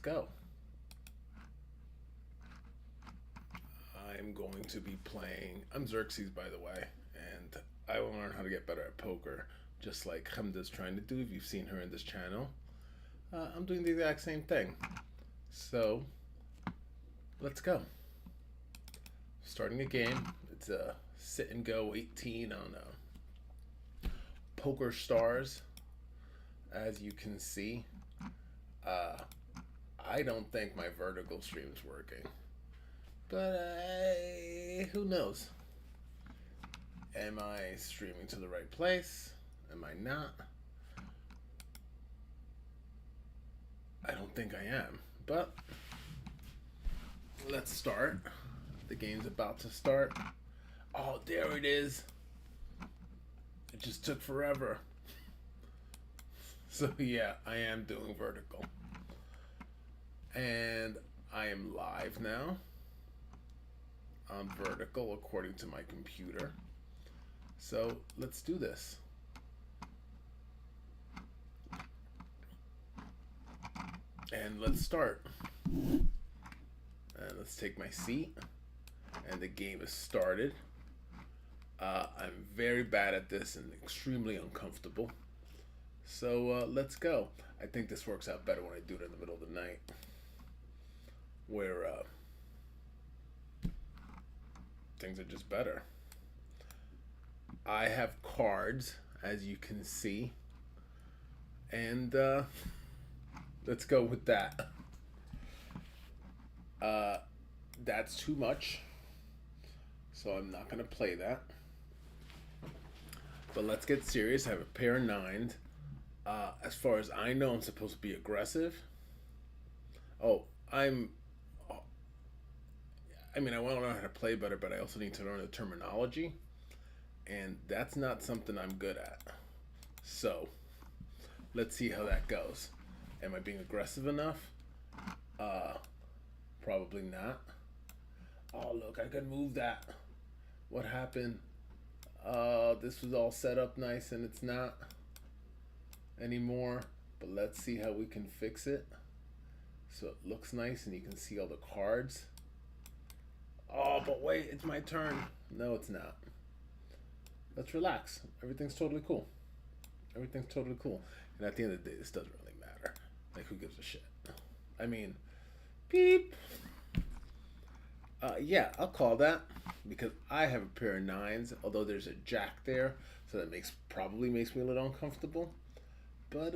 Go. I'm going to be playing. I'm Xerxes, by the way, and I will learn how to get better at poker, just like Hamda's trying to do. If you've seen her in this channel, I'm doing the exact same thing. So let's go. Starting a game. It's a sit and go 18 on Poker Stars, as you can see. Uh, I don't think my vertical stream's working, but who knows? Am I streaming to the right place? Am I not? I don't think I am. But let's start. The game's about to start. Oh, there it is. It just took forever. So, yeah, I am doing vertical. And I am live now on vertical according to my computer. So, let's do this. And let's start. And let's take my seat. And the game is started. I'm very bad at this and extremely uncomfortable. So let's go. I think this works out better when I do it in the middle of the night, where things are just better. I have cards, as you can see, and let's go with that. Uh, that's too much, so I'm not going to play that. But let's get serious. I have a pair of nines. As far as I know, I'm supposed to be aggressive. Oh, I'm. I mean, I want to learn how to play better, but I also need to learn the terminology, and that's not something I'm good at. So, let's see how that goes. Am I being aggressive enough? Uh, Probably not. Oh, look, I can move that. What happened? This was all set up nice, and it's not anymore. But let's see how we can fix it so it looks nice and you can see all the cards. Oh, but wait, it's my turn. No, it's not. Let's relax. Everything's totally cool. Everything's totally cool. And at the end of the day, this doesn't really matter. Like, who gives a shit? I mean, beep. Yeah, I'll call that because I have a pair of nines. Although there's a jack there, so that probably makes me a little uncomfortable. But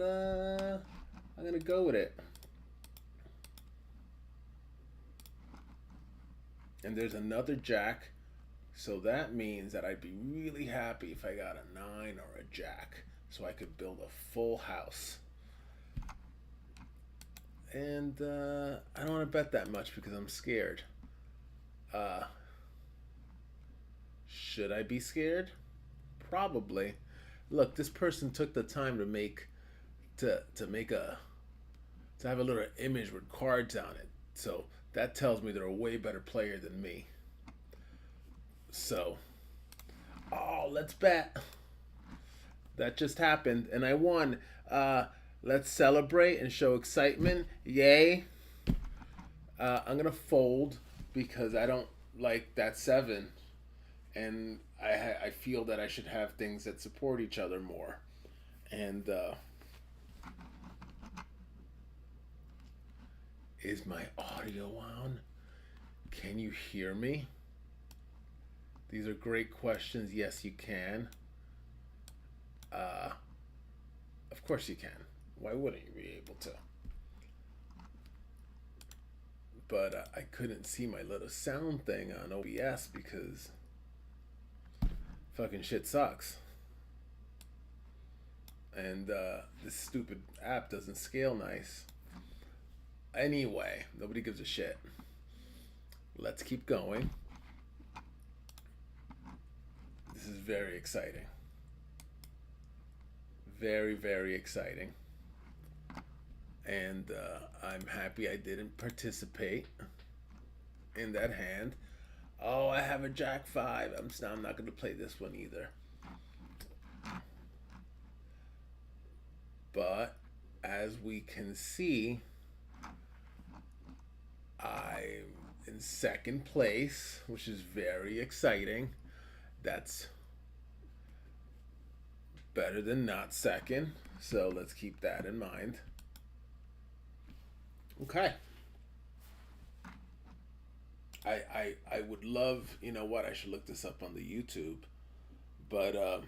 I'm gonna go with it. And there's another jack, so that means that I'd be really happy if I got a nine or a jack, so I could build a full house. And I don't want to bet that much because I'm scared. Uh, should I be scared? Probably. Look, this person took the time to make a to have a little image with cards on it. So that tells me they're a way better player than me. So, oh, let's bet. That just happened, and I won. Let's celebrate and show excitement. Yay! I'm gonna fold because I don't like that seven, and I feel that I should have things that support each other more. And is my audio on? Can you hear me? These are great questions. Yes, you can. Uh, of course you can. Why wouldn't you be able to? But I couldn't see my little sound thing on OBS because fucking shit sucks. And this stupid app doesn't scale nice. Anyway, nobody gives a shit. Let's keep going. This is very exciting. Very, very exciting. And I'm happy I didn't participate in that hand. Oh, I have a jack five. I'm not going to play this one either. But as we can see, second place, which is very exciting. That's better than not second. So let's keep that in mind. Okay. I would love, you know what, I should look this up on the YouTube, but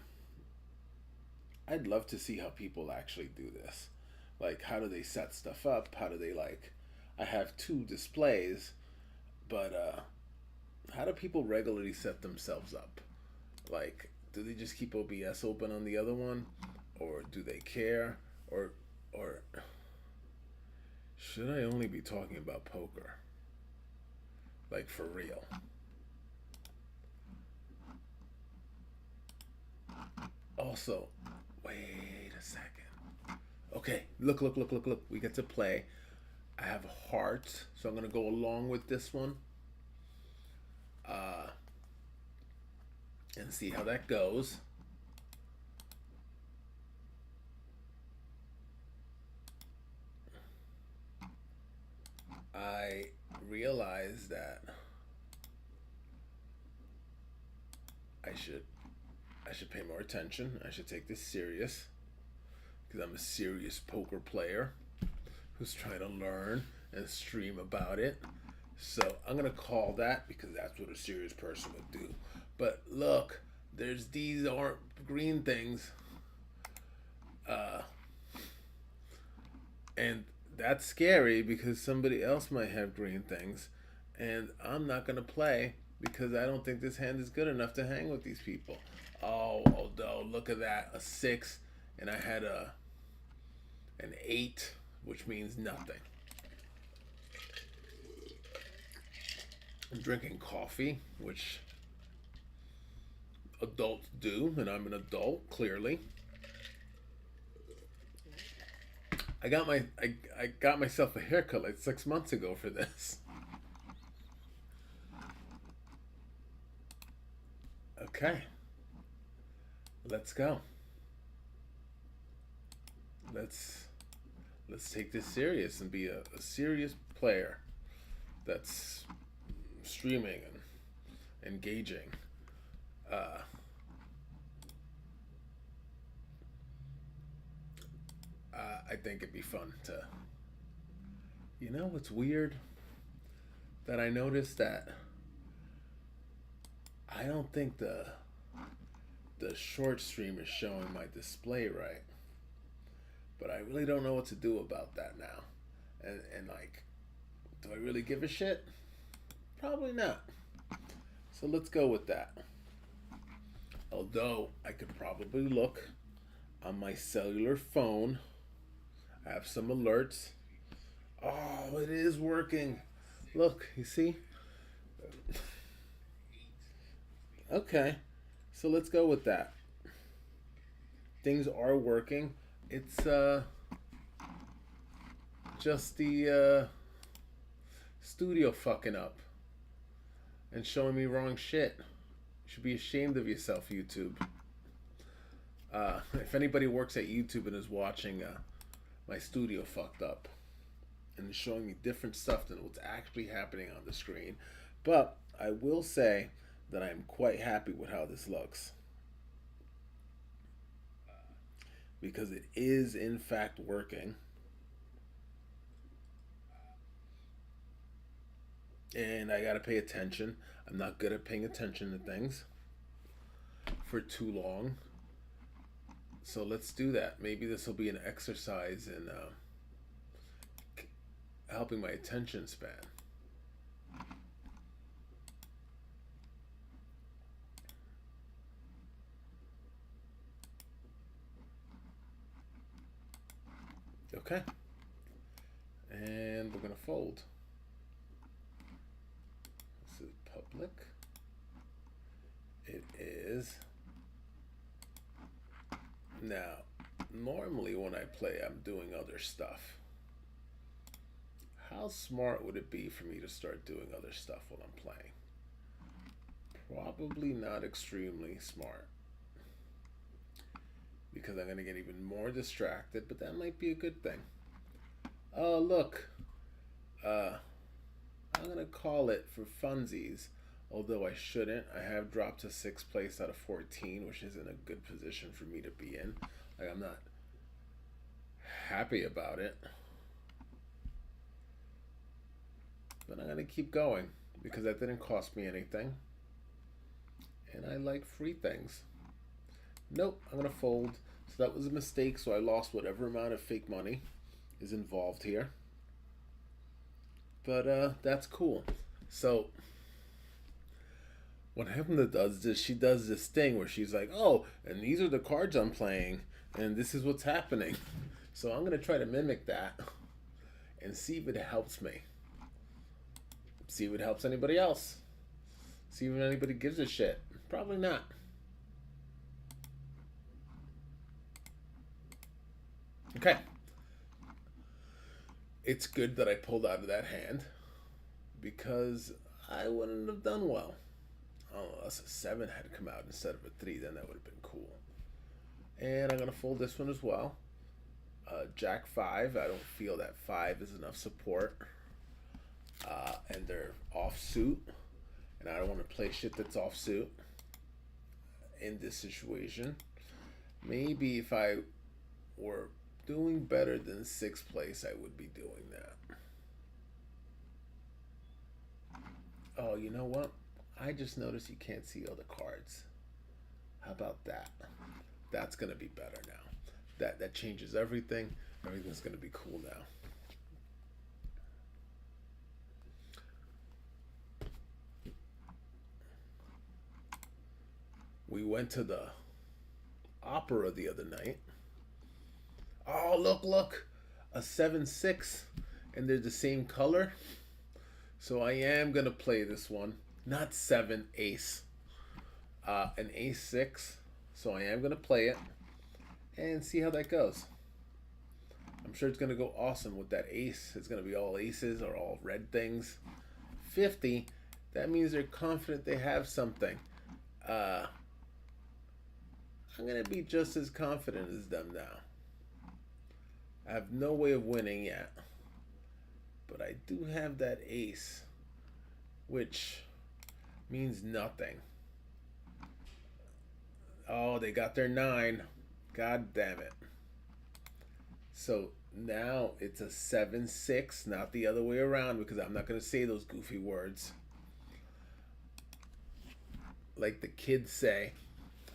I'd love to see how people actually do this. Like, how do they set stuff up? How do they, like, I have two displays, but how do people regularly set themselves up? Like, do they just keep OBS open on the other one, or do they care, or should I only be talking about poker? Like, for real. Also, wait a second. Okay, look. We get to play. I have hearts, so I'm gonna go along with this one. Uh, and see how that goes. I realized that I should pay more attention. I should take this serious because I'm a serious poker player who's trying to learn and stream about it. So I'm gonna call that because that's what a serious person would do. But look, there's these aren't green things, and that's scary because somebody else might have green things, and I'm not gonna play because I don't think this hand is good enough to hang with these people. Oh, although look at that, a 6, and I had an 8, which means nothing. I'm drinking coffee, which adults do, and I'm an adult, clearly. I got myself a haircut like 6 months ago for this. Okay. Let's go. Let's take this serious and be a serious player that's streaming and engaging. Uh, I think it'd be fun to. You know what's weird? That I noticed that I don't think the short stream is showing my display right. But I really don't know what to do about that now. And like, do I really give a shit? Probably not. So let's go with that. Although I could probably look on my cellular phone. I have some alerts. Oh, it is working. Look, you see? Okay. So let's go with that. Things are working. It's just the studio fucking up and showing me wrong shit. You should be ashamed of yourself, YouTube. If anybody works at YouTube and is watching, my studio fucked up and is showing me different stuff than what's actually happening on the screen. But I will say that I am quite happy with how this looks, because it is in fact working. And I gotta pay attention. I'm not good at paying attention to things for too long. So let's do that. Maybe this will be an exercise in helping my attention span. Okay. And we're gonna fold. This is public. It is. Now, normally when I play, I'm doing other stuff. How smart would it be for me to start doing other stuff while I'm playing? Probably not extremely smart, because I'm going to get even more distracted, but that might be a good thing. Oh, look. I'm going to call it for funsies, although I shouldn't. I have dropped to 6th place out of 14, which isn't a good position for me to be in. Like, I'm not happy about it. But I'm going to keep going because that didn't cost me anything. And I like free things. Nope, I'm going to fold. So that was a mistake, so I lost whatever amount of fake money is involved here. But that's cool. So what Hamlet does is she does this thing where she's like, oh, and these are the cards I'm playing, and this is what's happening. So I'm going to try to mimic that and see if it helps me. See if it helps anybody else. See if anybody gives a shit. Probably not. Okay. It's good that I pulled out of that hand because I wouldn't have done well. Oh, unless a 7 had come out instead of a 3, then that would have been cool. And I'm going to fold this one as well. Jack 5. I don't feel that 5 is enough support. And they're off suit. And I don't want to play shit that's off suit in this situation. Maybe if I were doing better than 6th place, I would be doing that. Oh, you know what? I just noticed you can't see all the cards. How about that? That's going to be better now. That changes everything. Everything's going to be cool now. We went to the opera the other night. Oh, look. A 7-6. And they're the same color. So I am going to play this one. Not 7, ace. An ace 6. So I am going to play it. And see how that goes. I'm sure it's going to go awesome with that ace. It's going to be all aces or all red things. 50. That means they're confident they have something. I'm going to be just as confident as them now. I have no way of winning yet. But I do have that ace, which means nothing. Oh, they got their 9. God damn it. So now it's a 7-6, not the other way around, because I'm not going to say those goofy words. Like the kids say.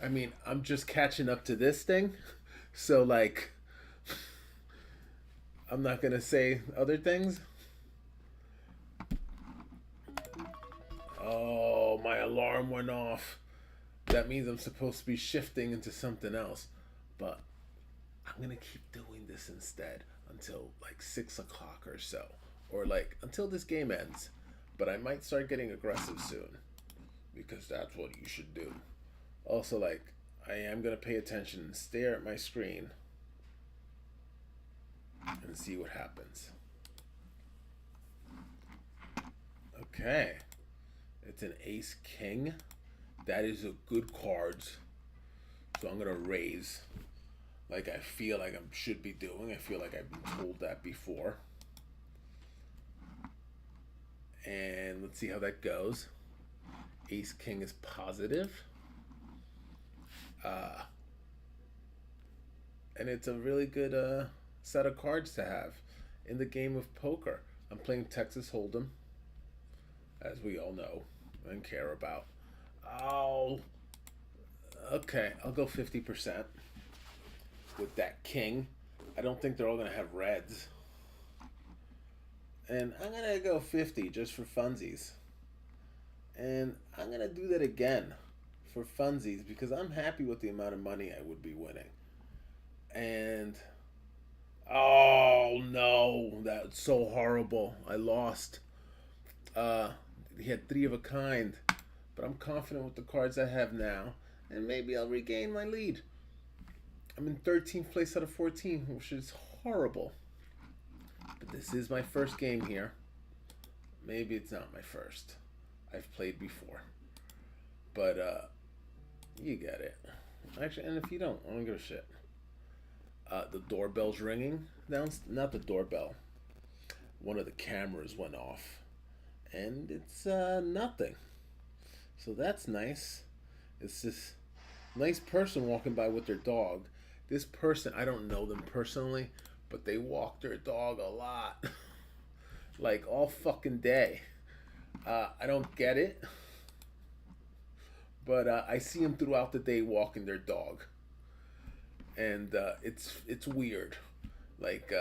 I mean, I'm just catching up to this thing. So, like, I'm not going to say other things. Oh, my alarm went off. That means I'm supposed to be shifting into something else. But I'm going to keep doing this instead until like 6 o'clock or so. Or like until this game ends. But I might start getting aggressive soon. Because that's what you should do. Also, like, I am going to pay attention and stare at my screen. And see what happens. Okay. It's an ace king. That is a good card. So I'm going to raise. Like I feel like I should be doing. I feel like I've been told that before. And let's see how that goes. Ace king is positive. And it's a really good set of cards to have in the game of poker. I'm playing Texas Hold'em, as we all know and care about. Oh, okay. I'll go 50% with that king. I don't think they're all going to have reds. And I'm going to go 50 just for funsies. And I'm going to do that again for funsies because I'm happy with the amount of money I would be winning. And oh no, that's so horrible. I lost. He had 3 of a kind, but I'm confident with the cards I have now, and maybe I'll regain my lead. I'm in 13th place out of 14, which is horrible. But this is my first game here. Maybe it's not my first. I've played before. But you get it. Actually, and if you don't, I don't give a shit. The doorbell's ringing. Not the doorbell. One of the cameras went off. and it's nothing. So that's nice. It's this nice person walking by with their dog. This person, I don't know them personally, but they walk their dog a lot. Like all fucking day. I don't get it, but I see them throughout the day walking their dog, and it's weird. Like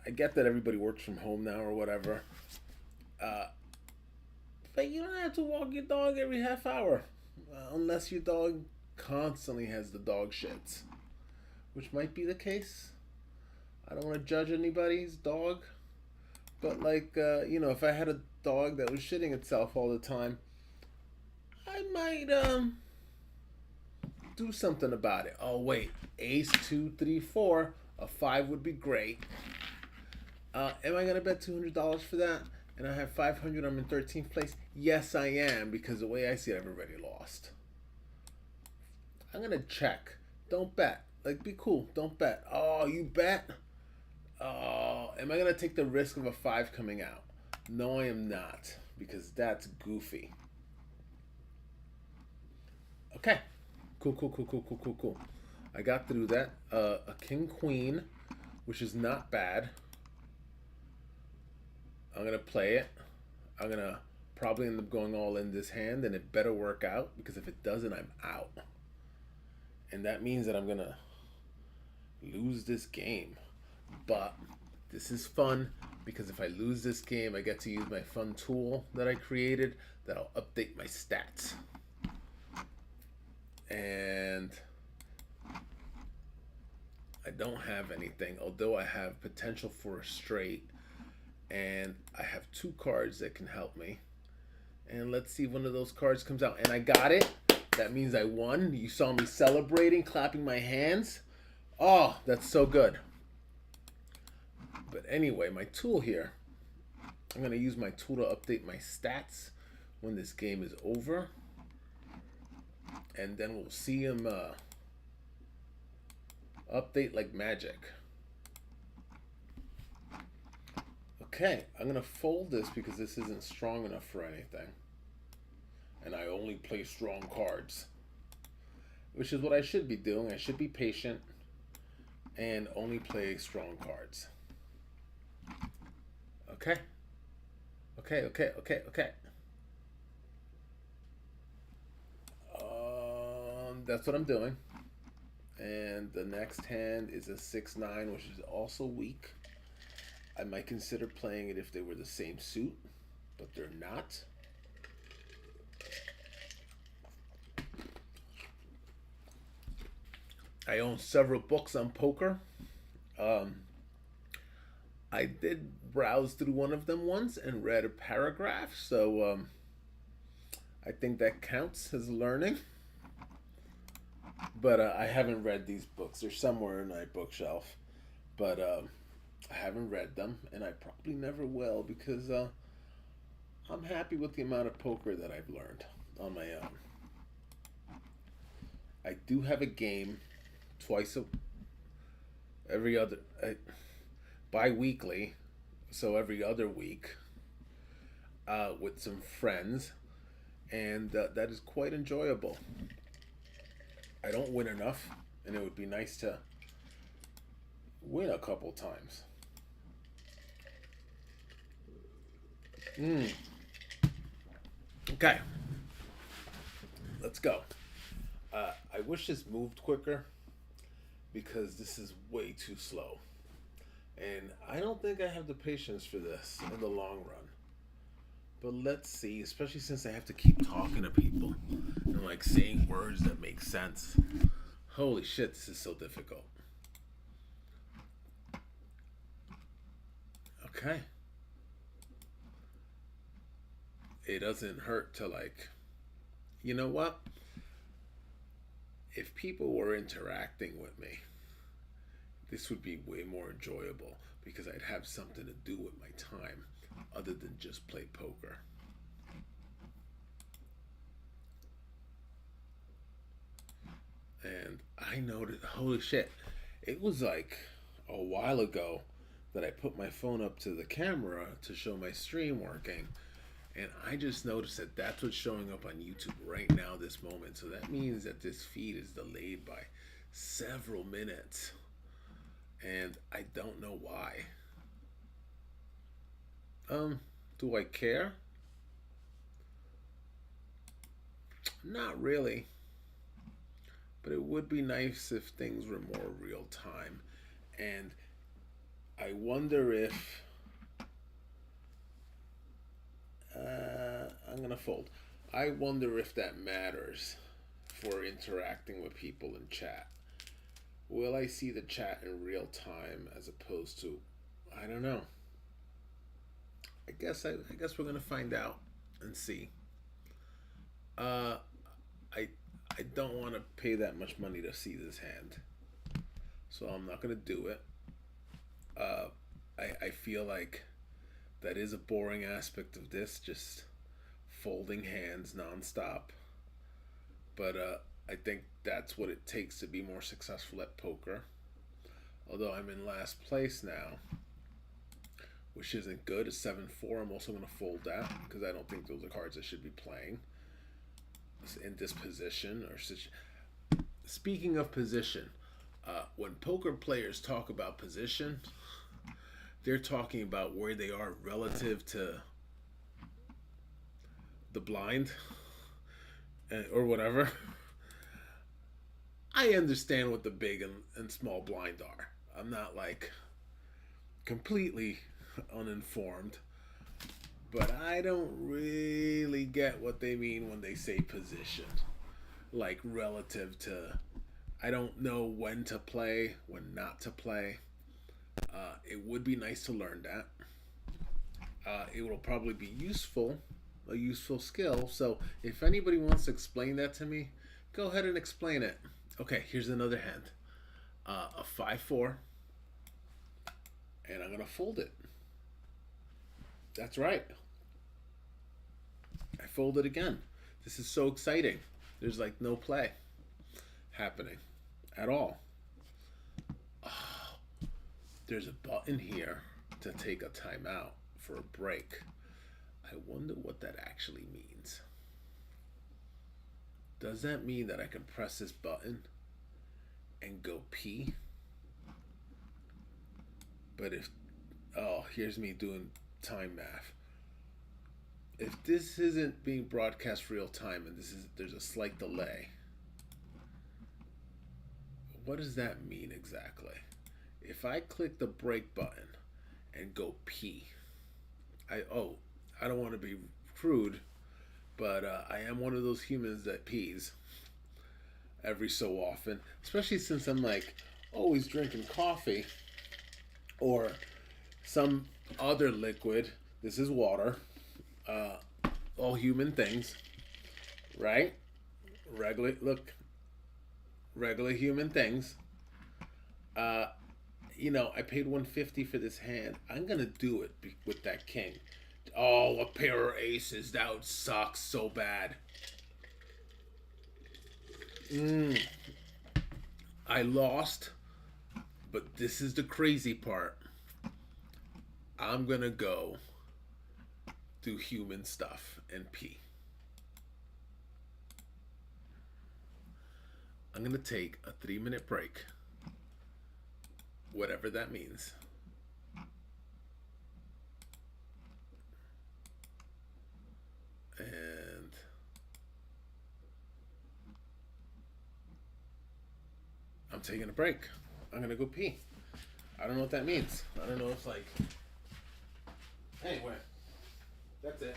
I get that everybody works from home now or whatever, uh, but you don't have to walk your dog every half hour, unless your dog constantly has the dog shits, which might be the case. I don't want to judge anybody's dog, but like if I had a dog that was shitting itself all the time, I might do something about it. Oh wait, ace 2 3 4, a 5 would be great. Am I gonna bet $200 for that? And I have 500. I'm in 13th place. Yes, I am, because the way I see it, I've already lost. I'm gonna check. Don't bet. Like, be cool. Don't bet. Oh, you bet? Oh, am I gonna take the risk of a 5 coming out? No, I am not, because that's goofy. Okay. Cool. I got through that. A king queen, which is not bad. I'm gonna play it. I'm gonna probably end up going all in this hand, and it better work out, because if it doesn't, I'm out. And that means that I'm gonna lose this game. But this is fun, because if I lose this game, I get to use my fun tool that I created that'll update my stats. And I don't have anything, although I have potential for a straight, and I have 2 cards that can help me. And let's see if one of those cards comes out. And I got it. That means I won. You saw me celebrating, clapping my hands. Oh, that's so good. But anyway, my tool here, I'm going to use my tool to update my stats when this game is over. And then we'll see him update like magic. Okay, I'm going to fold this because this isn't strong enough for anything. And I only play strong cards, which is what I should be doing. I should be patient and only play strong cards. Okay. That's what I'm doing. And the next hand is a 6-9, which is also weak. I might consider playing it if they were the same suit, but they're not. I own several books on poker. I did browse through one of them once and read a paragraph, so I think that counts as learning. But I haven't read these books. They're somewhere in my bookshelf, but I haven't read them, and I probably never will, because I'm happy with the amount of poker that I've learned on my own. I do have a game bi-weekly, so every other week, with some friends, and that is quite enjoyable. I don't win enough, and it would be nice to win a couple times. Okay, let's go. I wish this moved quicker, because this is way too slow. And I don't think I have the patience for this in the long run. But let's see, especially since I have to keep talking to people and like saying words that make sense. Holy shit, this is so difficult. Okay. It doesn't hurt to like, you know what? If people were interacting with me, this would be way more enjoyable, because I'd have something to do with my time other than just play poker. And I noticed, holy shit, it was like a while ago that I put my phone up to the camera to show my stream working, And I just noticed that that's what's showing up on YouTube right now, this moment. So that means that this feed is delayed by several minutes. And I don't know why. Um, do I care? Not really. But it would be nice if things were more real time. And I wonder if I'm gonna fold. I wonder if that matters for interacting with people in chat. Will I see the chat in real time as opposed to, I don't know. I guess we're gonna find out and see. Uh, I I don't want to pay that much money to see this hand, so I'm not gonna do it. Uh, I feel like that is a boring aspect of this, just folding hands nonstop. But I think that's what it takes to be more successful at poker. Although I'm in last place now, which isn't good. It's 7-4. I'm also going to fold that because I don't think those are cards I should be playing in this position. Or such. Speaking of position, when poker players talk about position, they're talking about where they are relative to the blind or whatever. I understand what the big and small blind are. I'm not like completely uninformed, but I don't really get what they mean when they say position. Like relative to, I don't know when to play, when not to play. It would be nice to learn that. It will probably be useful, a useful skill. So if anybody wants to explain that to me, go ahead and explain it. Okay, here's another hand. A 5-4, and I'm gonna fold it. That's right. I fold it again. This is so exciting. There's like no play happening at all. Oh, there's a button here to take a timeout for a break. I wonder what that actually means. Does that mean that I can press this button and go pee? But if, oh, here's me doing time math. If this isn't being broadcast real time and there's a slight delay, what does that mean exactly? If I click the break button and go pee, I don't want to be crude, but I am one of those humans that pees every so often, especially since I'm like always drinking coffee or some other liquid. This is water. Uh, all human things, right? Regular, look, regular human things. Uh, I paid 150 for this hand. I'm gonna do it with that king. Oh, a pair of aces. That would suck so bad. I lost, but this is the crazy part. I'm gonna go do human stuff and pee. I'm gonna take a 3-minute break, whatever that means. And I'm taking a break. I'm gonna go pee. I don't know what that means. I don't know if like. Anyway, that's it.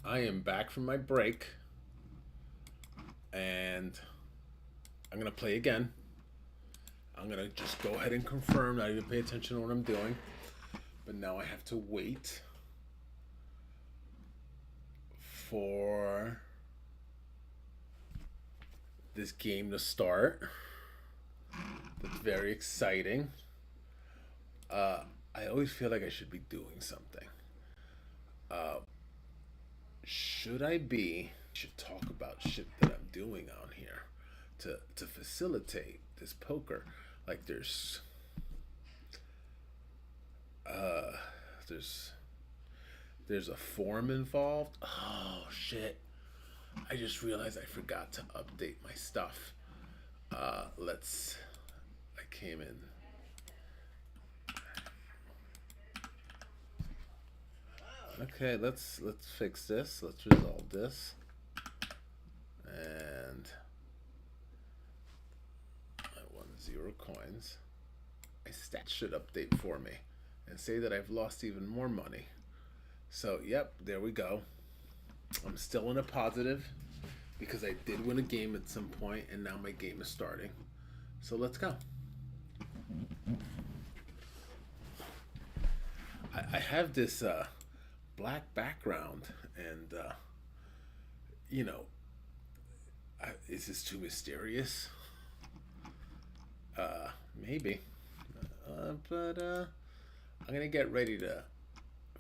I am back from my break, and I'm gonna play again. I'm gonna just go ahead and confirm, not even pay attention to what I'm doing. But now I have to wait for this game to start. That's very exciting. I always feel like I should be doing something. Uh, should talk about shit that I'm doing on here to facilitate this poker. Like uh there's there's a form involved. Oh shit. I just realized I forgot to update my stuff. Let's I came in. Okay, let's fix this. Let's resolve this. And I won 0 coins. My stats should update for me and say that I've lost even more money. So, yep, there we go. I'm still in a positive because I did win a game at some point, and now my game is starting. So let's go. I have this black background, and you know, is this too mysterious? Maybe, but I'm gonna get ready to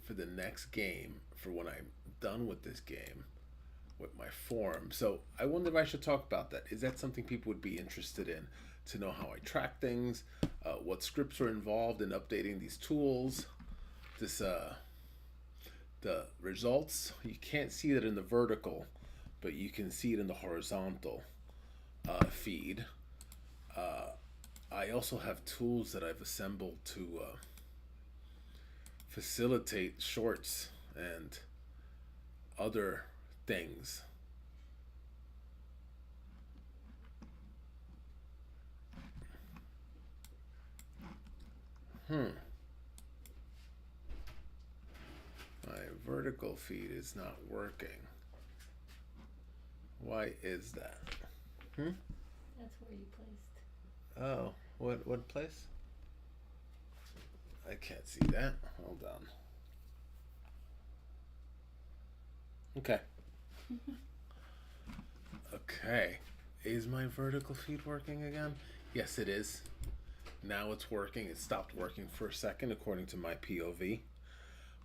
for the next game for when I'm done with this game with my form. So I wonder if I should talk about that. Is that something people would be interested in, to know how I track things, what scripts are involved in updating these tools, this the results? You can't see it in the vertical, but you can see it in the horizontal feed. I also have tools that I've assembled to facilitate shorts and other things. My vertical feed is not working. Why is that? That's where you placed. Oh, what place? I can't see that. Hold on. Okay. Okay. Is my vertical feed working again? Yes, it is. Now it's working. It stopped working for a second according to my POV.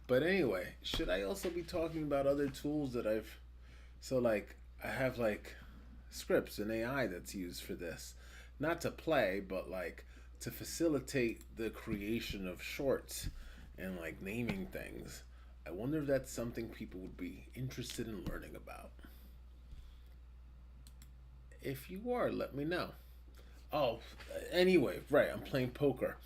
But anyway, should I also be talking about other tools that I've... So, like, I have, like, scripts and AI that's used for this. Not to play, but, like, to facilitate the creation of shorts and, like, naming things. I wonder if that's something people would be interested in learning about. If you are, let me know. Oh, anyway, right, I'm playing poker.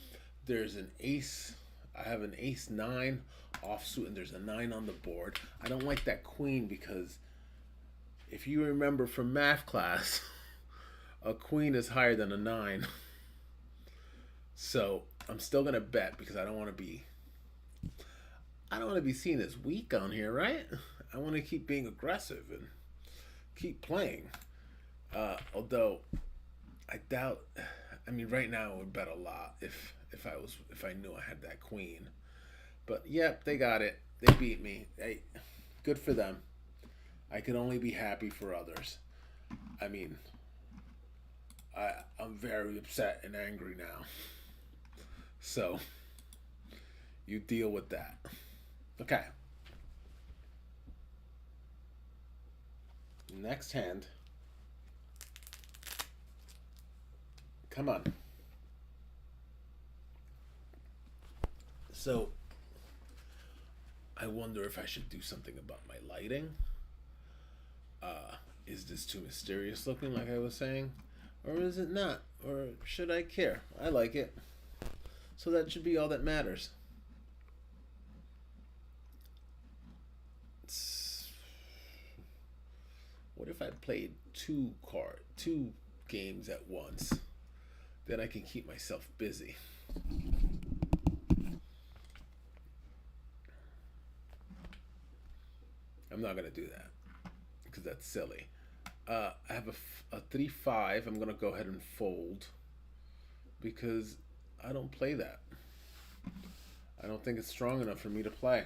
There's an ace. I have an ace 9 offsuit, and there's a 9 on the board. I don't like that queen because if you remember from math class, a queen is higher than a 9. So I'm still gonna bet because I don't want to be seen as weak on here, right? I want to keep being aggressive and keep playing. Although I doubt. I mean, right now I would bet a lot if I knew I had that queen. But yep, they got it. They beat me. Hey, good for them. I can only be happy for others. I mean, I'm very upset and angry now. So you deal with that. Okay. Next hand. Come on. So I wonder if I should do something about my lighting. Is this too mysterious looking, like I was saying? Or is it not? Or should I care? I like it. So that should be all that matters. What if I played two games at once? Then I can keep myself busy. I'm not gonna do that because that's silly. I have a 3-5. I'm gonna go ahead and fold because I don't play that. I don't think it's strong enough for me to play.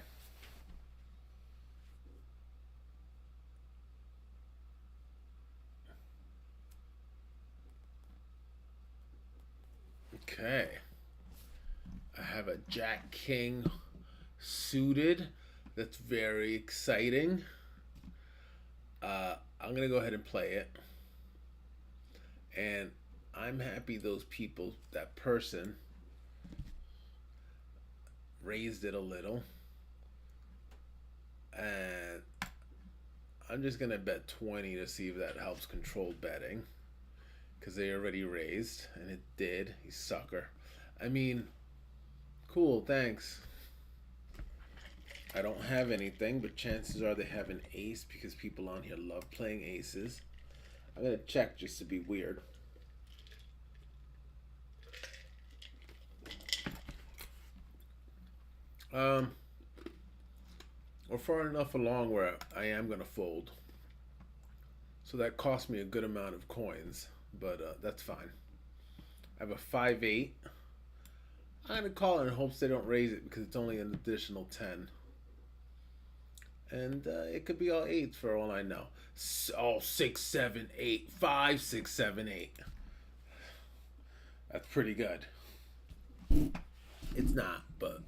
Okay. I have a Jack King suited. That's very exciting. I'm going to go ahead and play it. And I'm happy those people, that person, raised it a little. And I'm just going to bet 20 to see if that helps control betting. Because they already raised, and it did. You sucker. I mean, cool, thanks. I don't have anything, but chances are they have an ace because people on here love playing aces. I'm going to check just to be weird. We're far enough along where I am going to fold. So that cost me a good amount of coins, but that's fine. I have a 5-8. I'm going to call it in hopes they don't raise it because it's only an additional 10. And it could be all 8s for all I know. All 6, 7, 8, 5, 6, 7, 8. That's pretty good. It's not, but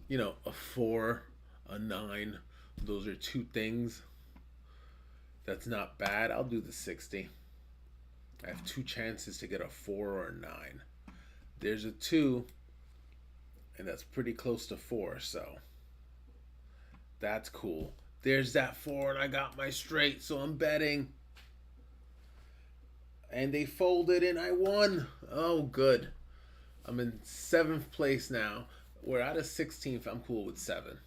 you know, a 4, a 9, those are two things. That's not bad. I'll do the 60. I have 2 chances to get a 4 or a 9. There's a 2, and that's pretty close to 4, so that's cool. There's that 4, and I got my straight, so I'm betting. And they folded, and I won. Oh, good. I'm in 7th place now. We're out of 16th. I'm cool with 7.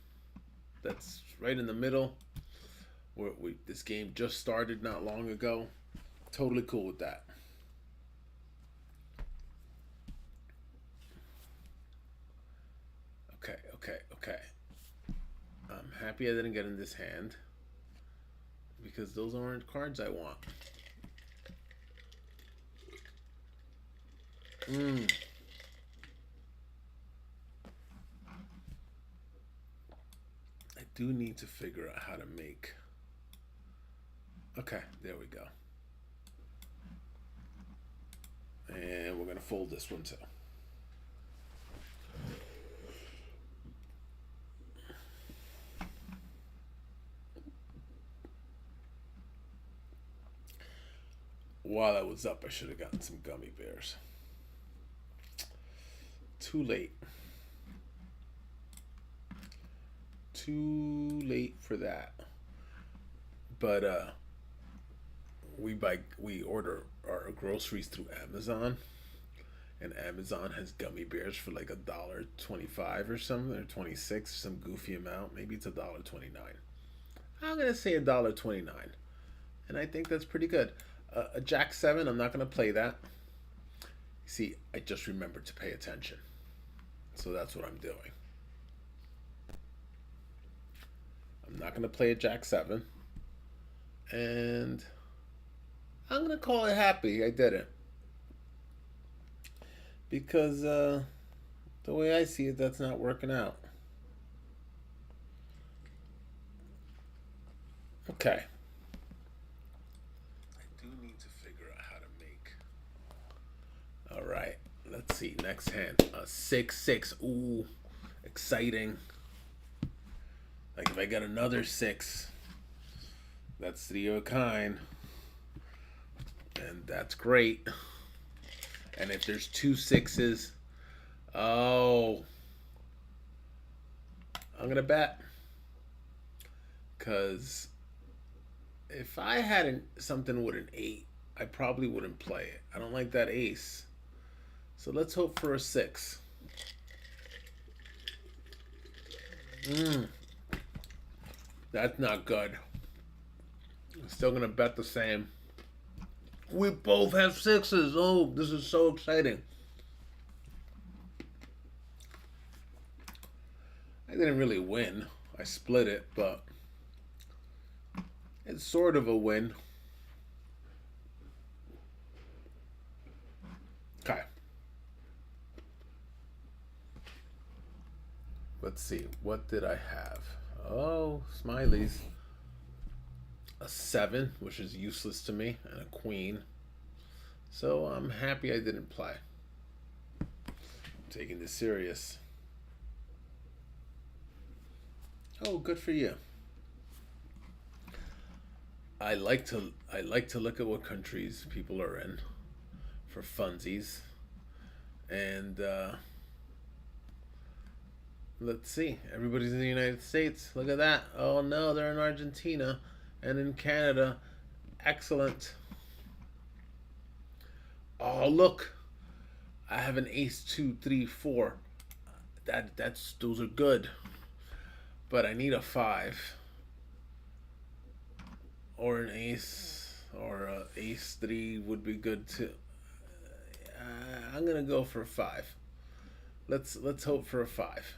That's right in the middle. This game just started not long ago. Totally cool with that. Okay. I'm happy I didn't get in this hand because those aren't cards I want. I do need to figure out how to make. Okay, there we go. And we're going to fold this one too. While I was up, I should have gotten some gummy bears. Too late. Too late for that. But we order our groceries through Amazon, and Amazon has gummy bears for like $1.25 or something, or 26, some goofy amount. Maybe it's $1.29. I'm gonna say $1.29, and I think that's pretty good. A Jack 7, I'm not gonna play that. See, I just remembered to pay attention, so that's what I'm doing. I'm not gonna play a Jack 7, and I'm gonna call it happy I did it. Because the way I see it, that's not working out. Okay. I do need to figure out how to make. All right. Let's see. Next hand. A 6-6. Ooh, exciting. Like if I get another 6, that's 3 of a kind. And that's great. And if there's 2 6s, oh, I'm going to bet. Because if I had something with an 8, I probably wouldn't play it. I don't like that ace. So let's hope for a 6. That's not good. I'm still going to bet the same. We both have 6s. Oh, this is so exciting. I didn't really win. I split it, but It's sort of a win. Okay. Let's see. What did I have? Oh, smileys. A 7, which is useless to me, and a queen. So I'm happy I didn't play. I'm taking this serious. Oh, good for you. I like to look at what countries people are in for funsies, and let's see. Everybody's in the United States. Look at that. Oh no, they're in Argentina and in Canada. Excellent. Oh look, I have an ace 2, 3, 4. That's those are good, but I need a 5 or an ace or a ace 3 would be good too. I'm gonna go for a 5. Let's hope for a 5.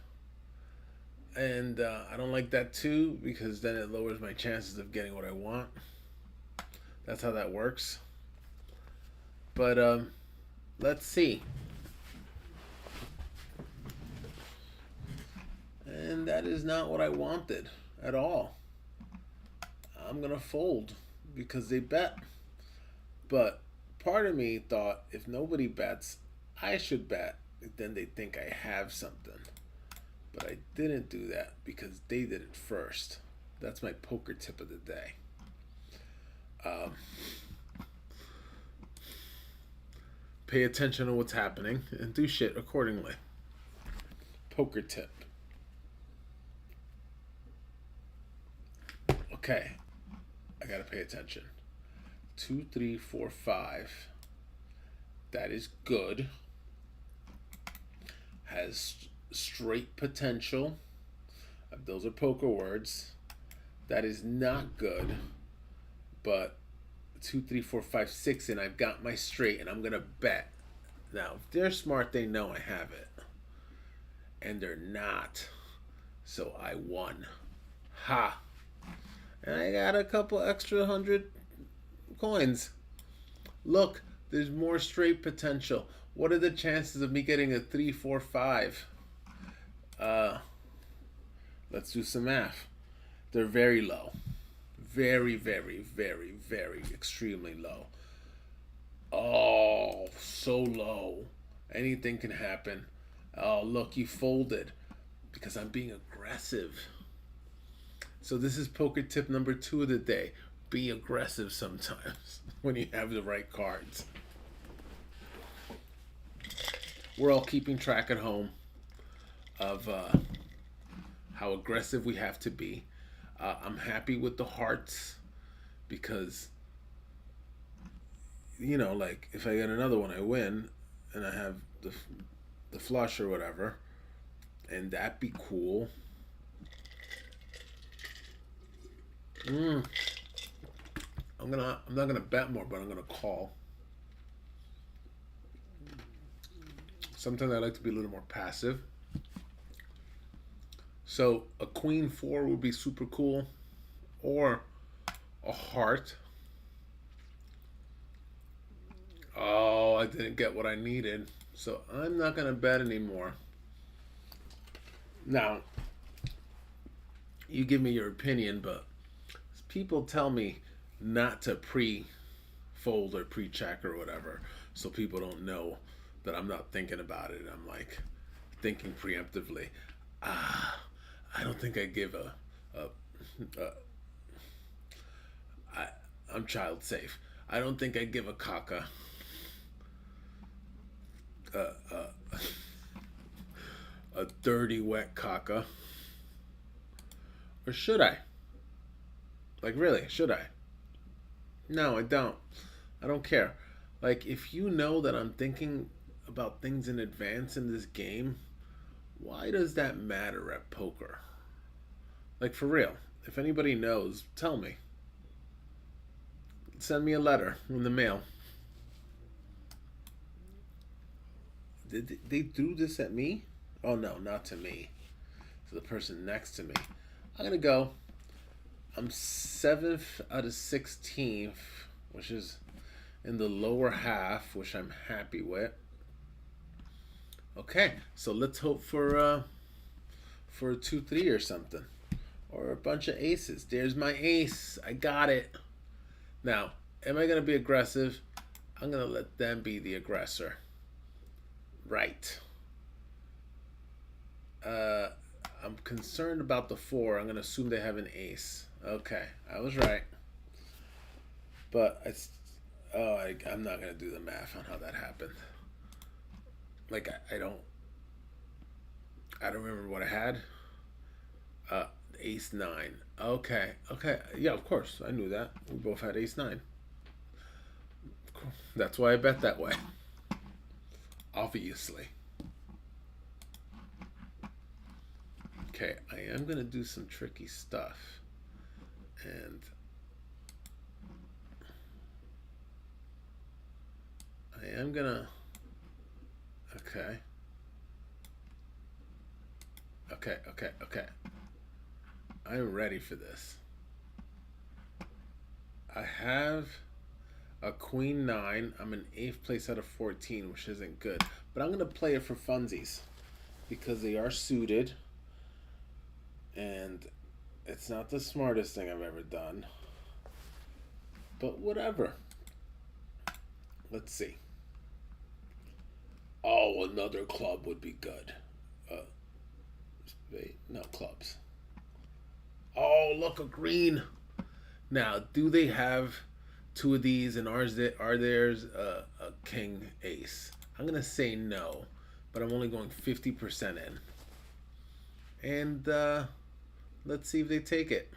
And I don't like that too because then it lowers my chances of getting what I want. That's how that works. But let's see. And that is not what I wanted at all. I'm gonna fold because they bet. But part of me thought if nobody bets, I should bet. Then they think I have something. But I didn't do that because they did it first. That's my poker tip of the day. Pay attention to what's happening and do shit accordingly. Poker tip. Okay, I gotta pay attention. 2, 3, 4, 5. That is good. Has straight potential. Those are poker words. That is not good. But 2, 3, 4, 5, 6, and I've got my straight, and I'm gonna bet. Now, if they're smart, they know I have it, and they're not. So I won. Ha! And I got a couple extra 100 coins. Look, there's more straight potential. What are the chances of me getting a 3, 4, 5? Let's do some math. They're very low. Very, very, very, very extremely low. Oh, so low. Anything can happen. Oh, look, you folded because I'm being aggressive. So this is poker tip number 2 of the day. Be aggressive sometimes when you have the right cards. We're all keeping track at home of how aggressive we have to be. I'm happy with the hearts because, you know, like if I get another one, I win, and I have the flush or whatever, and that'd be cool. I'm not gonna bet more, but I'm gonna call. Sometimes I like to be a little more passive. So a queen 4 would be super cool, or a heart. Oh, I didn't get what I needed, so I'm not gonna bet anymore. Now, you give me your opinion, but people tell me not to pre-fold or pre-check or whatever, so people don't know that I'm not thinking about it. I'm like thinking preemptively. I don't think I give I'm child safe. I don't think I give a caca a dirty wet caca. Or should I? Like really, should I? No, I don't. I don't care. Like if you know that I'm thinking about things in advance in this game, why does that matter at poker? Like for real. If anybody knows, tell me. Send me a letter in the mail. Did they do this at me? Oh no, not to me. To the person next to me. I'm gonna go I'm 7th out of 16th, which is in the lower half, which I'm happy with. Okay, so let's hope for a 2-3 or something, or a bunch of aces. There's my ace. I got it. Now, am I gonna be aggressive? I'm gonna let them be the aggressor. Right. I'm concerned about the 4. I'm gonna assume they have an ace. Okay, I was right. But I'm not gonna do the math on how that happened. Like I don't remember what I had. Ace 9. Okay, okay, yeah, of course I knew that. We both had ace 9. That's why I bet that way. Obviously. Okay, I am gonna do some tricky stuff, and I am gonna. Okay. Okay. I'm ready for this. I have a queen 9. I'm in 8th place out of 14, which isn't good. But I'm going to play it for funsies because they are suited. And it's not the smartest thing I've ever done. But whatever. Let's see. Oh, another club would be good. No, clubs. Oh, look, a green. Now, do they have 2 of these, and are theirs a king ace? I'm gonna say no, but I'm only going 50% in. And let's see if they take it.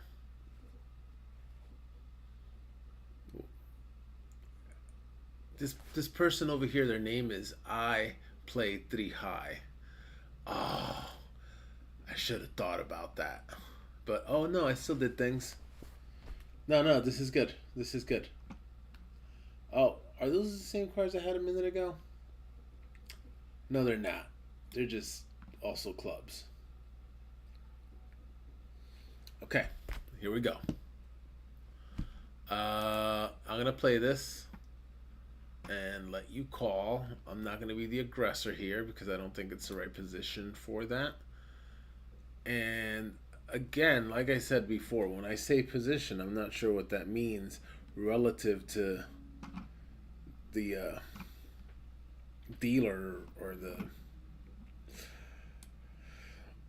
This person over here, their name is I Play 3 High. Oh, I should have thought about that. But oh no, I still did things. No, this is good. This is good. Oh, are those the same cards I had a minute ago? No, they're not. They're just also clubs. Okay, here we go. I'm gonna play this and let you call. I'm not gonna be the aggressor here because I don't think it's the right position for that. And again, like I said before, when I say position, I'm not sure what that means relative to the dealer or the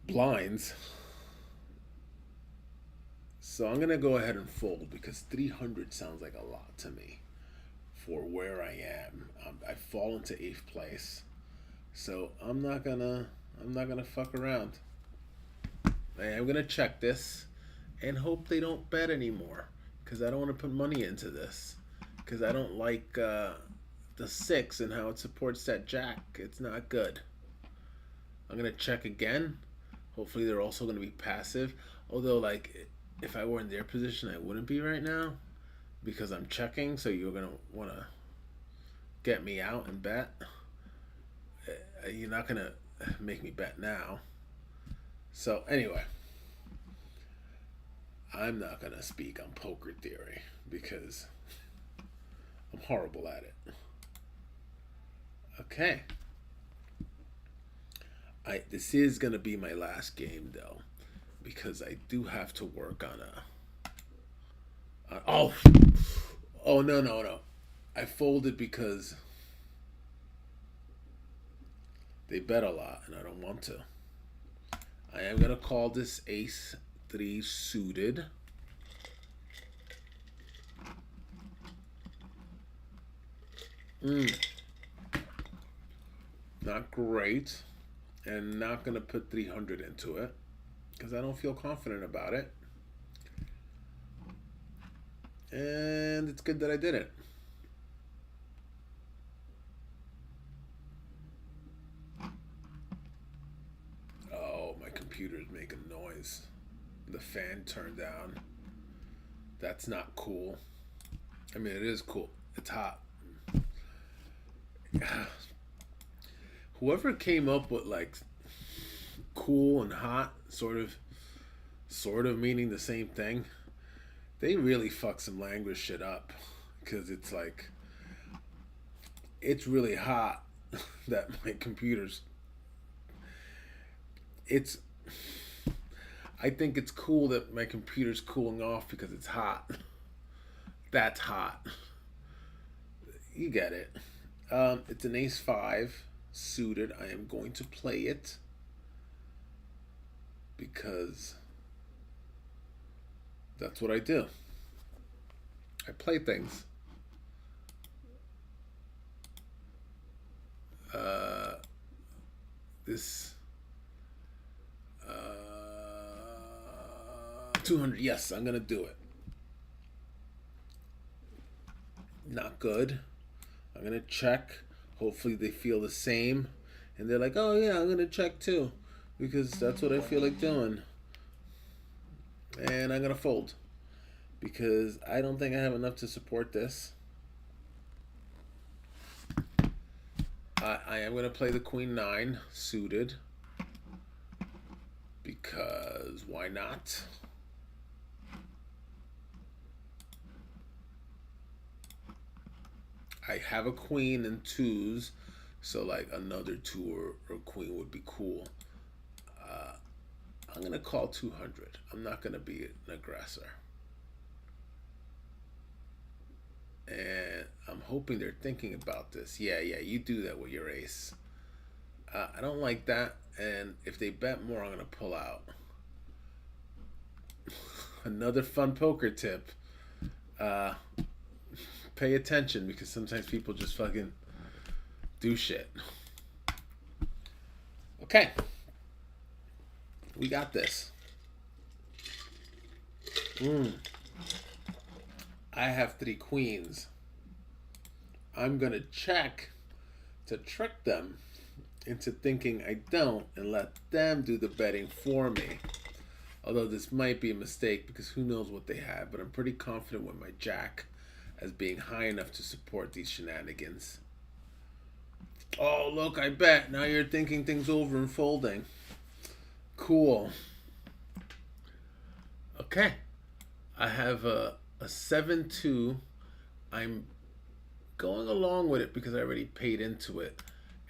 blinds. So I'm going to go ahead and fold because 300 sounds like a lot to me for where I am. I've fallen to 8th place. So I'm not going to fuck around. I am going to check this and hope they don't bet anymore because I don't want to put money into this because I don't like the 6 and how it supports that jack. It's not good. I'm going to check again. Hopefully they're also going to be passive. Although, like, if I were in their position, I wouldn't be right now because I'm checking. So you're going to want to get me out and bet. You're not going to make me bet now. So anyway, I'm not going to speak on poker theory because I'm horrible at it. Okay. This is going to be my last game though because I do have to work on oh no. I folded because they bet a lot and I don't want to. I am going to call this ace 3 suited. Not great. And not going to put 300 into it because I don't feel confident about it. And it's good that I did it. Oh, my computer's making noise. The fan turned down. That's not cool. I mean, it is cool. It's hot. Whoever came up with like cool and hot sort of meaning the same thing, they really fuck some language shit up because it's like it's really hot that my computer's it's I think it's cool that my computer's cooling off because it's hot. That's hot. You get it. It's an ace 5 suited. I am going to play it because that's what I do. I play things. This 200. Yes, I'm gonna do it. Not good. I'm gonna check. Hopefully they feel the same, and they're like, "Oh yeah, I'm gonna check too," because that's what I feel like doing. And I'm gonna fold because I don't think I have enough to support this. I am going to play the Queen 9 suited because why not? I have a queen and twos, so like another two or queen would be cool. I'm going to call 200. I'm not going to be an aggressor. And I'm hoping they're thinking about this. Yeah, you do that with your ace. I don't like that. And if they bet more, I'm going to pull out. Another fun poker tip. Pay attention because sometimes people just fucking do shit. Okay. We got this. I have 3 queens. I'm going to check to trick them into thinking I don't and let them do the betting for me. Although this might be a mistake because who knows what they have, but I'm pretty confident with my jack as being high enough to support these shenanigans. Oh, look, I bet. Now you're thinking things over and folding. Cool. Okay. I have a 7-2. I'm going along with it because I already paid into it,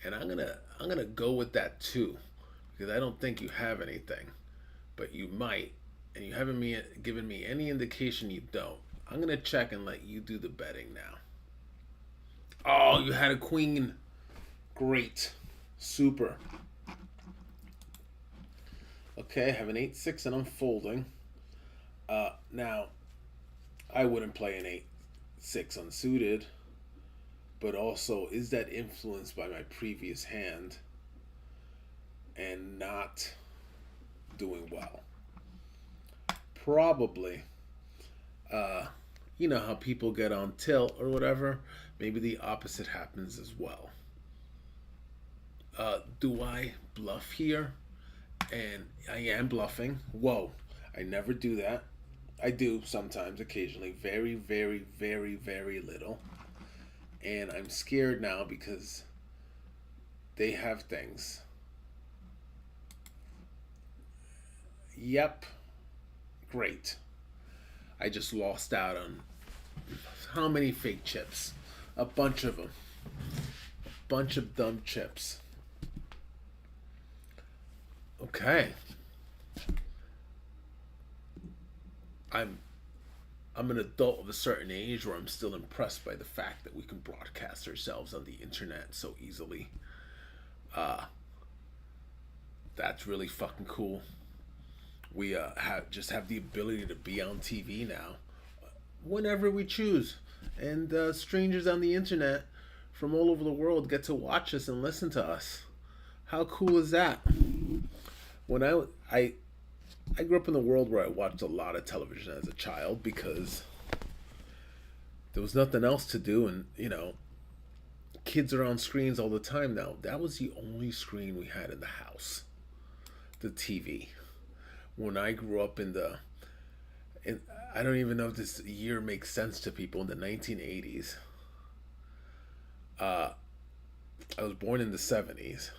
and I'm gonna go with that 2 because I don't think you have anything, but you might, and you haven't given me any indication you don't. I'm gonna check and let you do the betting now. Oh, you had a queen. Great, super. Okay, I have an 8-6 and I'm folding. Now, I wouldn't play an 8-6 unsuited, but also, is that influenced by my previous hand and not doing well? Probably. You know how people get on tilt or whatever? Maybe the opposite happens as well. Do I bluff here? And I am bluffing. Whoa, I never do that. I do sometimes, occasionally. Very, very, very, very little. And I'm scared now because they have things. Yep. Great. I just lost out on how many fake chips? A bunch of them. A bunch of dumb chips. Okay. I'm an adult of a certain age where I'm still impressed by the fact that we can broadcast ourselves on the internet so easily. That's really fucking cool. We have the ability to be on TV now whenever we choose. And strangers on the internet from all over the world get to watch us and listen to us. How cool is that? When I grew up in a world where I watched a lot of television as a child because there was nothing else to do, and kids are on screens all the time now. That was the only screen we had in the house, the TV. When I grew up in I don't even know if this year makes sense to people, in the 1980s. I was born in the 70s,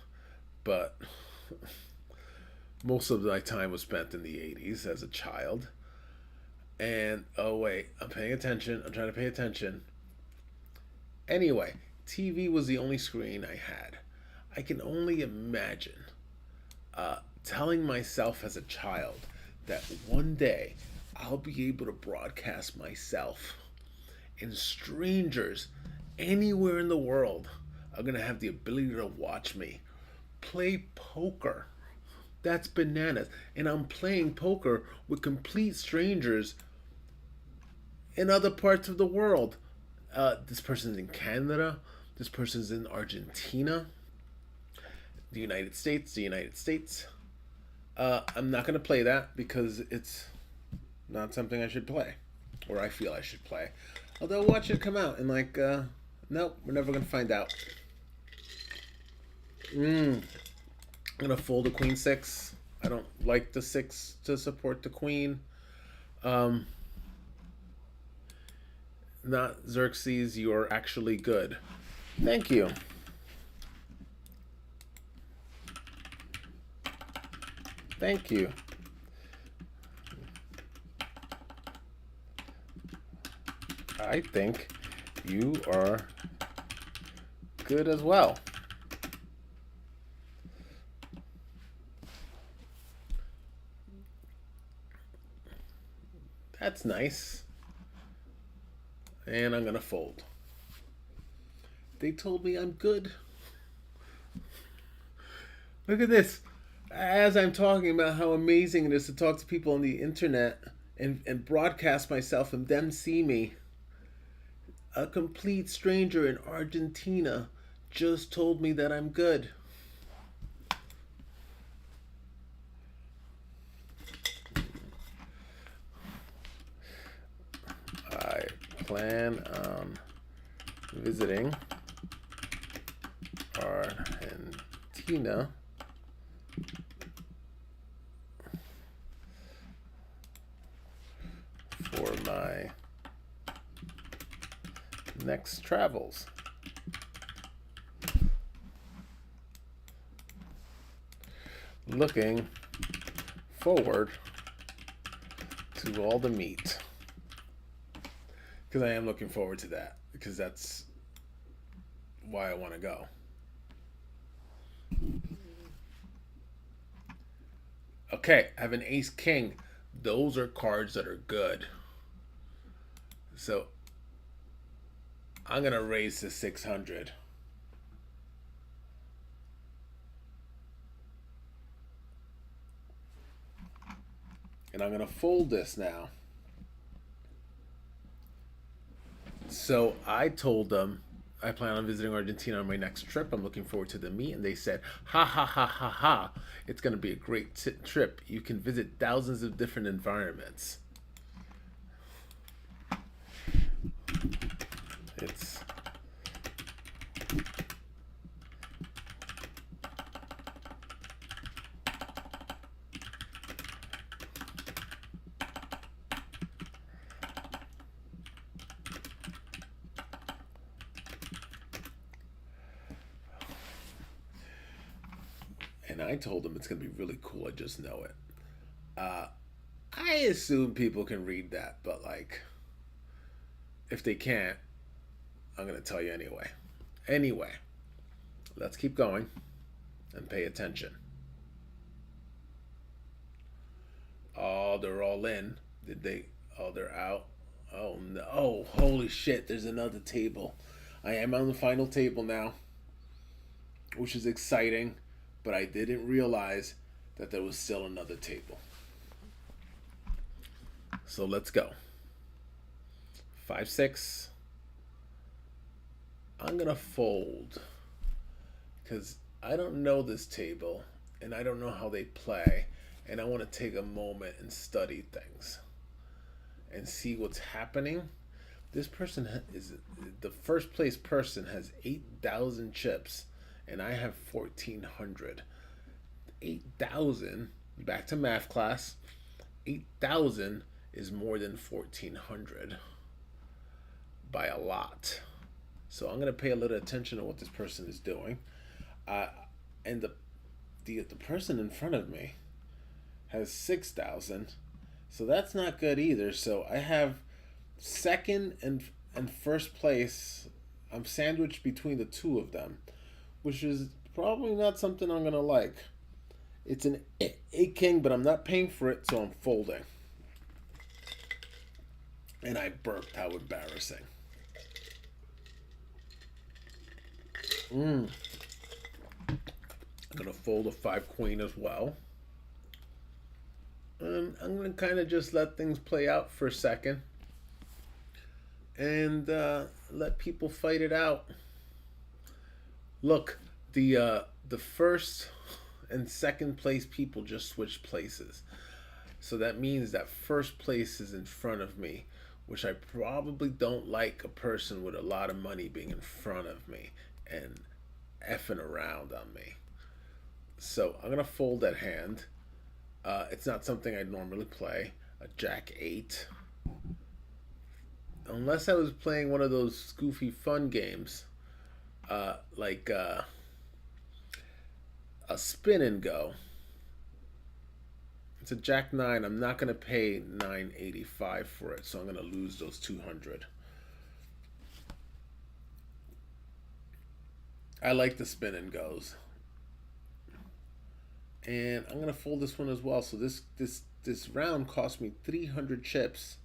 but most of my time was spent in the 80s as a child. And oh wait, I'm paying attention. I'm trying to pay attention. Anyway, TV was the only screen I had. I can only imagine telling myself as a child that one day I'll be able to broadcast myself, and strangers anywhere in the world are going to have the ability to watch me play poker. That's bananas. And I'm playing poker with complete strangers in other parts of the world. This person's in Canada. This person's in Argentina. The United States. The United States. I'm not going to play that because it's not something I should play. Or I feel I should play. Although, watch it come out and nope, we're never going to find out. I'm going to fold a queen six. I don't like the six to support the queen. Not Xerxes, you're actually good. Thank you. Thank you. I think you are good as well. That's nice. And I'm going to fold. They told me I'm good. Look at this. As I'm talking about how amazing it is to talk to people on the internet and broadcast myself and them see me, a complete stranger in Argentina just told me that I'm good. I plan on visiting Argentina for my next travels. Looking forward to all the meat. Because I am looking forward to that. Because that's why I want to go. Okay, I have an ace king. Those are cards that are good. So I'm going to raise to 600. And I'm going to fold this now. So I told them I plan on visiting Argentina on my next trip. I'm looking forward to the meet. And they said, ha ha ha ha ha. It's going to be a great trip. You can visit thousands of different environments. It's and I told them it's going to be really cool. I just know it. I assume people can read that, but if they can't, I'm going to tell you anyway. Anyway, let's keep going and pay attention. Oh, they're all in. Did they? Oh, they're out. Oh, no. Oh, holy shit. There's another table. I am on the final table now, which is exciting, but I didn't realize that there was still another table. So let's go. 5-6. I'm going to fold because I don't know this table and I don't know how they play, and I want to take a moment and study things and see what's happening. This person is the first place person, has 8,000 chips and I have 1,400. 8,000, back to math class, 8,000 is more than 1,400 by a lot. So I'm going to pay a little attention to what this person is doing. And the person in front of me has 6,000 So that's not good either. So I have second and first place. I'm sandwiched between the two of them, which is probably not something I'm gonna like. It's an eight king, but I'm not paying for it, so I'm folding. And I burped. How embarrassing. I'm gonna fold a five queen as well. And I'm gonna kind of just let things play out for a second, and let people fight it out. Look, the first and second place people just switched places. So that means that first place is in front of me, which I probably don't like a person with a lot of money being in front of me and effing around on me. So I'm going to fold that hand. It's not something I'd normally play. A jack 8. Unless I was playing one of those goofy fun games, like a spin and go. It's a jack 9. I'm not going to pay 985 for it, so I'm going to lose those 200. I like the spin and goes. And I'm going to fold this one as well. So this round cost me 300 chips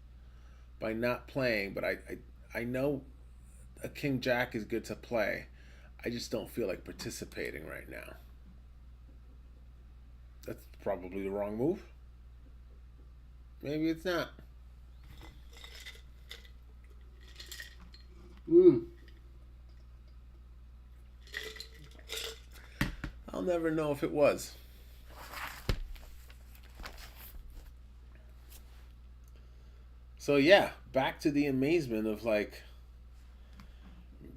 by not playing, but I know a king jack is good to play. I just don't feel like participating right now. That's probably the wrong move. Maybe it's not. I'll never know if it was. So yeah, back to the amazement of like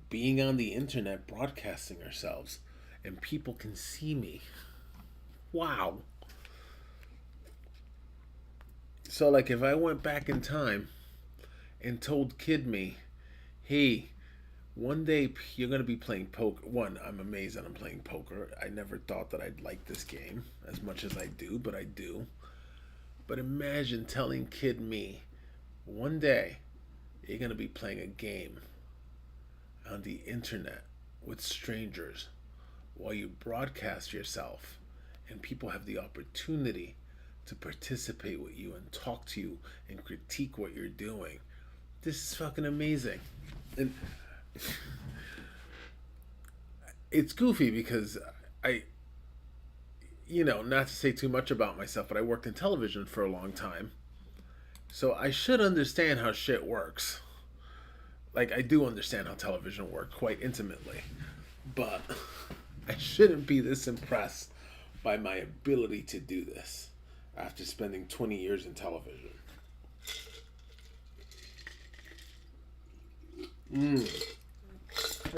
being on the internet broadcasting ourselves and people can see me. Wow. So like if I went back in time and told Kid Me, hey, one day you're going to be playing poker. One, I'm amazed that I'm playing poker. I never thought that I'd like this game as much as I do, but I do. But imagine telling Kid Me, one day you're going to be playing a game on the internet with strangers while you broadcast yourself and people have the opportunity to participate with you and talk to you and critique what you're doing. This is fucking amazing. And it's goofy because not to say too much about myself, but I worked in television for a long time. So I should understand how shit works. Like, I do understand how television works quite intimately. But I shouldn't be this impressed by my ability to do this after spending 20 years in television. And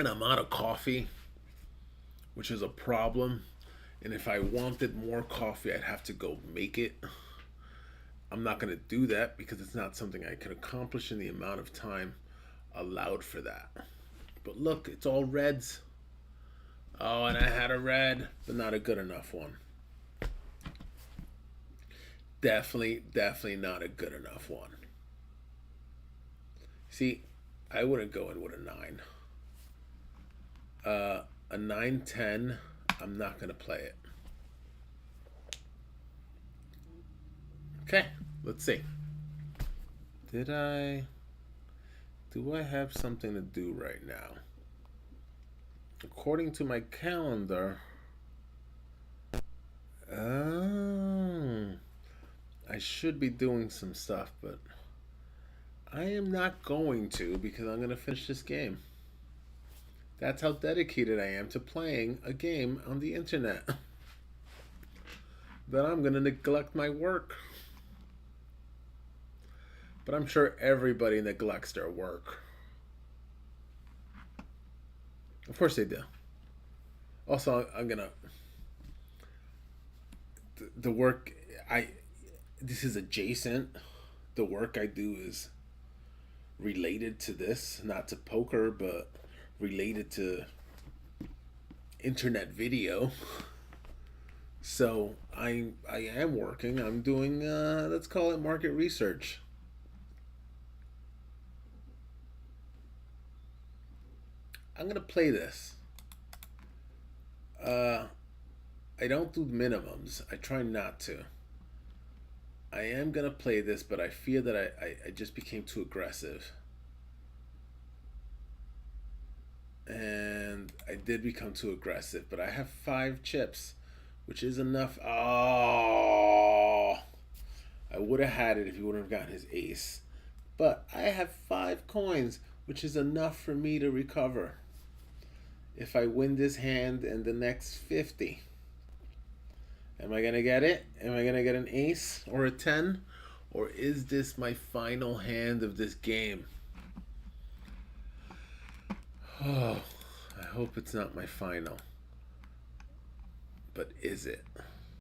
I'm out of coffee, which is a problem. And if I wanted more coffee, I'd have to go make it. I'm not going to do that because it's not something I can accomplish in the amount of time allowed for that. But look, it's all reds. Oh, and I had a red, but not a good enough one. Definitely not a good enough one. See, I wouldn't go in with a 9. A 9-10, I'm not going to play it. Okay, let's see. Do I have something to do right now? According to my calendar, I should be doing some stuff, but I am not going to because I'm going to finish this game. That's how dedicated I am to playing a game on the internet. That I'm going to neglect my work. But I'm sure everybody neglects their work. Of course they do. Also, I'm going to... The work... This is adjacent. The work I do is related to this. Not to poker, but related to internet video. So I am working. I'm doing let's call it market research. I'm gonna play this. Uh, I don't do minimums. I try not to. I am gonna play this, but I fear that I just became too aggressive. And I did become too aggressive, but I have 5 chips, which is enough. Oh, I would have had it if he wouldn't have gotten his ace. But I have 5 coins, which is enough for me to recover. If I win this hand and the next 50. Am I going to get it? Am I going to get an ace or a 10? Or is this my final hand of this game? Oh, I hope it's not my final. But is it?